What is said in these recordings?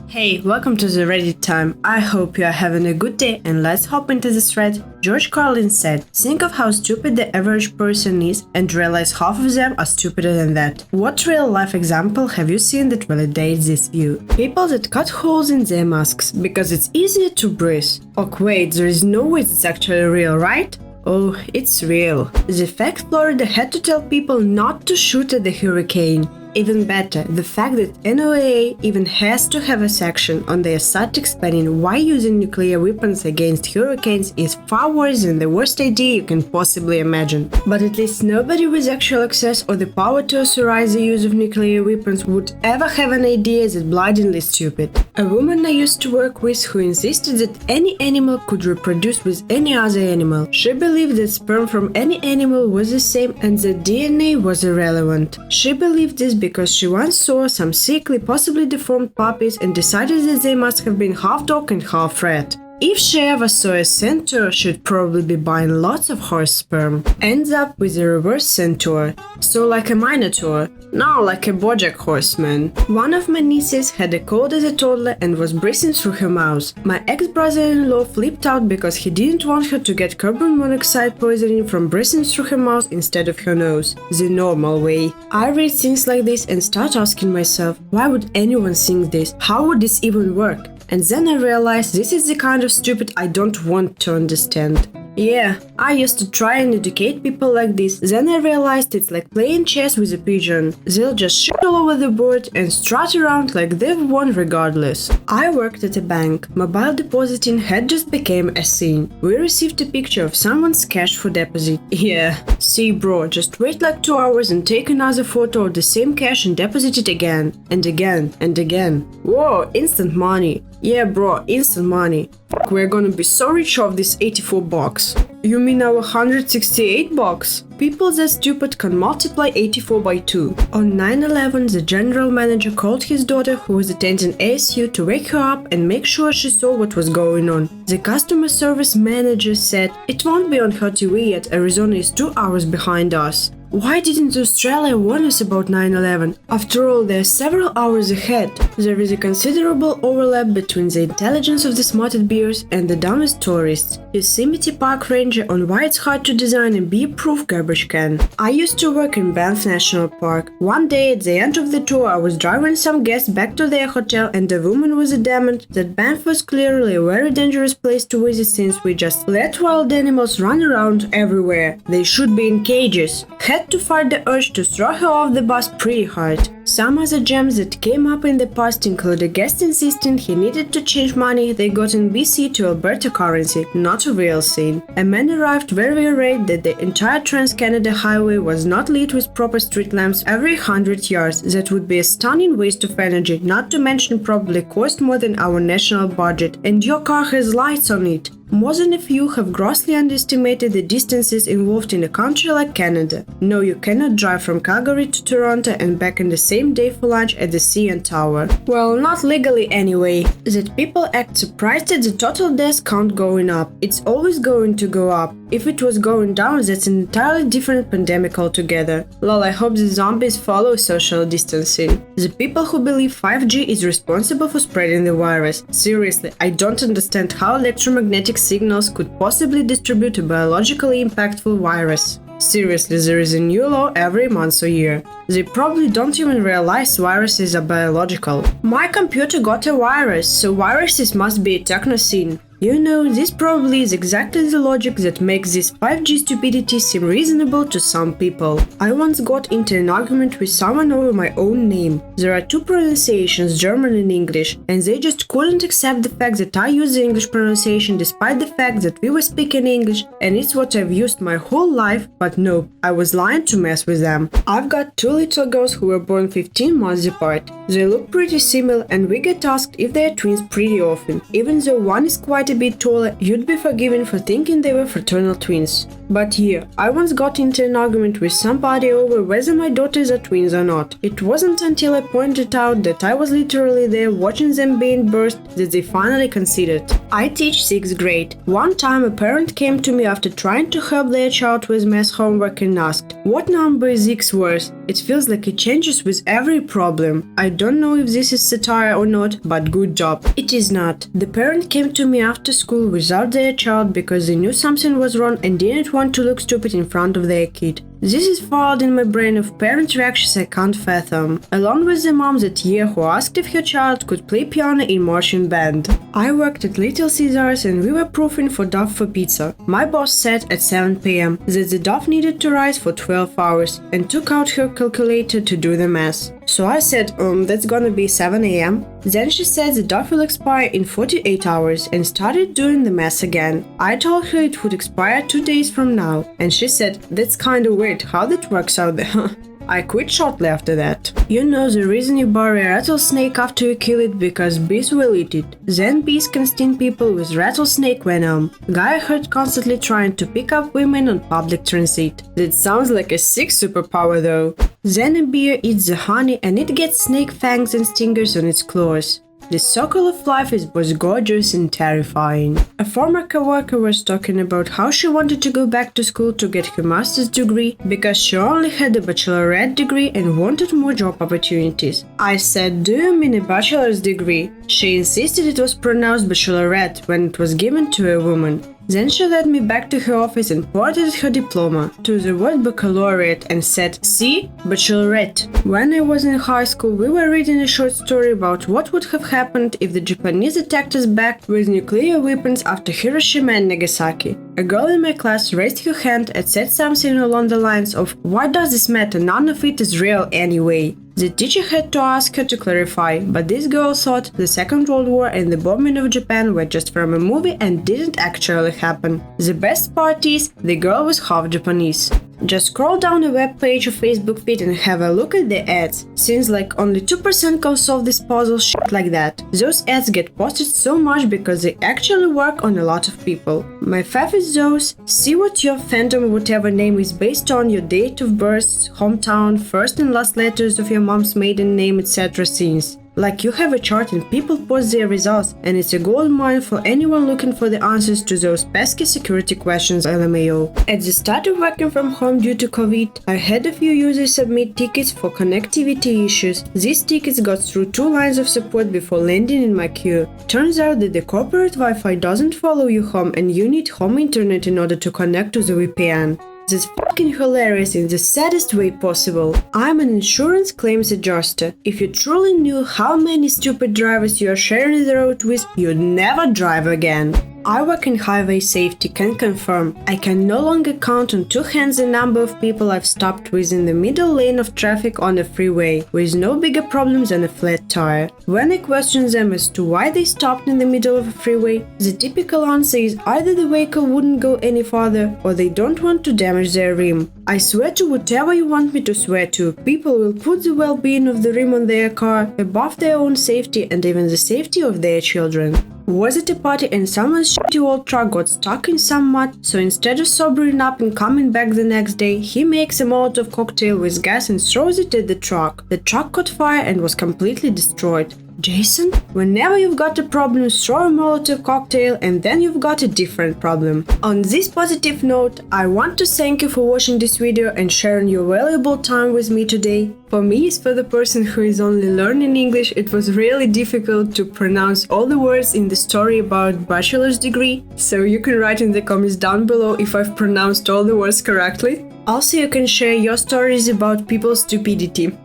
Hey, welcome to the Reddit time. I hope you are having a good day and let's hop into this thread. George Carlin said, think of how stupid the average person is and realize half of them are stupider than that. What real-life example have you seen that validates this view? People that cut holes in their masks because it's easier to breathe. Oh wait, there is no way it's actually real, right? Oh, it's real. The fact Florida had to tell people not to shoot at the hurricane. Even better, the fact that NOAA even has to have a section on their site explaining why using nuclear weapons against hurricanes is far worse than the worst idea you can possibly imagine. But at least nobody with actual access or the power to authorize the use of nuclear weapons would ever have an idea that blindingly stupid. A woman I used to work with who insisted that any animal could reproduce with any other animal. She believed that sperm from any animal was the same and that DNA was irrelevant. She believed this because she once saw some sickly, possibly deformed puppies and decided that they must have been half dog and half rat. If she ever saw a centaur, she'd probably be buying lots of horse sperm. Ends up with a reverse centaur. So like a minotaur. No, like a Bojack horseman. One of my nieces had a cold as a toddler and was breathing through her mouth. My ex-brother-in-law flipped out because he didn't want her to get carbon monoxide poisoning from breathing through her mouth instead of her nose. The normal way. I read things like this and start asking myself, why would anyone think this? How would this even work? And then I realized this is the kind of stupid I don't want to understand. Yeah, I used to try and educate people like this, then I realized it's like playing chess with a pigeon. They'll just shoot all over the board and strut around like they've won regardless. I worked at a bank. Mobile depositing had just become a thing. We received a picture of someone's cash for deposit. Yeah, see bro, just wait like 2 hours and take another photo of the same cash and deposit it again. And again, and again. Whoa, instant money. Yeah bro, instant money. We're gonna be so rich off this 84 bucks. You mean our 168 bucks? People that stupid can multiply 84 by 2. On 9/11, the general manager called his daughter, who was attending ASU, to wake her up and make sure she saw what was going on. The customer service manager said, "It won't be on her TV yet, Arizona is 2 hours behind us." Why didn't Australia warn us about 9/11? After all, they're several hours ahead. There is a considerable overlap between the intelligence of the smartest bears and the dumbest tourists. Yosemite Park Ranger on why it's hard to design a bee-proof garbage can. I used to work in Banff National Park. One day at the end of the tour, I was driving some guests back to their hotel and the woman was adamant that Banff was clearly a very dangerous place to visit since we just let wild animals run around everywhere. They should be in cages. Had to fight the urge to throw her off the bus pretty hard. Some other gems that came up in the past include a guest insisting he needed to change money they got in BC to Alberta currency, not a real thing. A man arrived very irate that the entire Trans-Canada highway was not lit with proper street lamps every 100 yards. That would be a stunning waste of energy, not to mention probably cost more than our national budget. And your car has lights on it. More than a few have grossly underestimated the distances involved in a country like Canada. No, you cannot drive from Calgary to Toronto and back in the same day for lunch at the CN Tower. Well, not legally anyway. That people act surprised at the total death count going up. It's always going to go up. If it was going down, that's an entirely different pandemic altogether. Lol, I hope the zombies follow social distancing. The people who believe 5G is responsible for spreading the virus. Seriously, I don't understand how electromagnetic signals could possibly distribute a biologically impactful virus. Seriously, there is a new law every month or year. They probably don't even realize viruses are biological. My computer got a virus, so viruses must be a techno scene. You know, this probably is exactly the logic that makes this 5G stupidity seem reasonable to some people. I once got into an argument with someone over my own name. There are two pronunciations, German and English, and they just couldn't accept the fact that I use the English pronunciation despite the fact that we were speaking English, and it's what I've used my whole life, but no, I was lying to mess with them. I've got two little girls who were born 15 months apart. They look pretty similar and we get asked if they are twins pretty often. Even though one is quite a bit taller, you'd be forgiven for thinking they were fraternal twins. But yeah, I once got into an argument with somebody over whether my daughters are twins or not. It wasn't until I pointed out that I was literally there watching them being birthed that they finally conceded. I teach 6th grade. One time a parent came to me after trying to help their child with math homework and asked, "What number is X worth?" It feels like it changes with every problem. I don't know if this is satire or not, but good job. It is not. The parent came to me after school without their child because they knew something was wrong and didn't want to look stupid in front of their kid. This is filed in my brain of parent reactions I can't fathom, along with the mom that year who asked if her child could play piano in marching band. I worked at Little Caesars and we were proofing for dough for pizza. My boss said at 7 p.m. that the dough needed to rise for 12 hours and took out her calculator to do the math. So I said, that's gonna be 7 a.m. Then she said the dough will expire in 48 hours and started doing the math again. I told her it would expire 2 days from now, and she said, that's kinda weird how that works out there. I quit shortly after that. You know the reason you bury a rattlesnake after you kill it? Because bees will eat it. Then bees can sting people with rattlesnake venom. Guy I heard constantly trying to pick up women on public transit. That sounds like a sick superpower though. Then a bee eats the honey and it gets snake fangs and stingers on its claws. The circle of life is both gorgeous and terrifying. A former coworker was talking about how she wanted to go back to school to get her master's degree because she only had a Bachelorette degree and wanted more job opportunities. I said, do you mean a bachelor's degree? She insisted it was pronounced Bachelorette when it was given to a woman. Then she led me back to her office and pointed at her diploma to the word baccalaureate and said, see, Bachelorette. When I was in high school, we were reading a short story about what would have happened if the Japanese attacked us back with nuclear weapons after Hiroshima and Nagasaki. A girl in my class raised her hand and said something along the lines of, why does this matter? None of it is real anyway. The teacher had to ask her to clarify, but this girl thought the Second World War and the bombing of Japan were just from a movie and didn't actually happen. The best part is, the girl was half Japanese. Just scroll down a web page or Facebook feed and have a look at the ads. Seems like only 2% can solve this puzzle shit like that. Those ads get posted so much because they actually work on a lot of people. My fav is those, see what your fandom whatever name is based on your date of birth, hometown, first and last letters of your mom's maiden name, etc. scenes. Like you have a chart and people post their results, and it's a gold mine for anyone looking for the answers to those pesky security questions LMAO. At the start of working from home due to COVID, I had a few users submit tickets for connectivity issues. These tickets got through 2 lines of support before landing in my queue. Turns out that the corporate Wi-Fi doesn't follow you home and you need home internet in order to connect to the VPN. That's fucking hilarious in the saddest way possible. I'm an insurance claims adjuster. If you truly knew how many stupid drivers you are sharing the road with, you'd never drive again. I work in highway safety, can confirm. I can no longer count on 2 hands the number of people I've stopped with in the middle lane of traffic on a freeway, with no bigger problems than a flat tire. When I question them as to why they stopped in the middle of a freeway, the typical answer is either the vehicle wouldn't go any farther or they don't want to damage their rim. I swear to whatever you want me to swear to, people will put the well-being of the rim on their car above their own safety and even the safety of their children. Was at a party and someone's shitty old truck got stuck in some mud, so instead of sobering up and coming back the next day, he makes a Molotov cocktail with gas and throws it at the truck. The truck caught fire and was completely destroyed. Jason? Whenever you've got a problem, throw a Molotov cocktail and then you've got a different problem. On this positive note, I want to thank you for watching this video and sharing your valuable time with me today. For me, as for the person who is only learning English, it was really difficult to pronounce all the words in the story about bachelor's degree, so you can write in the comments down below if I've pronounced all the words correctly. Also, you can share your stories about people's stupidity.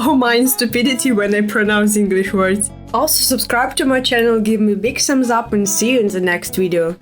or mine stupidity when I pronounce English words. Also subscribe to my channel, give me a big thumbs up and see you in the next video.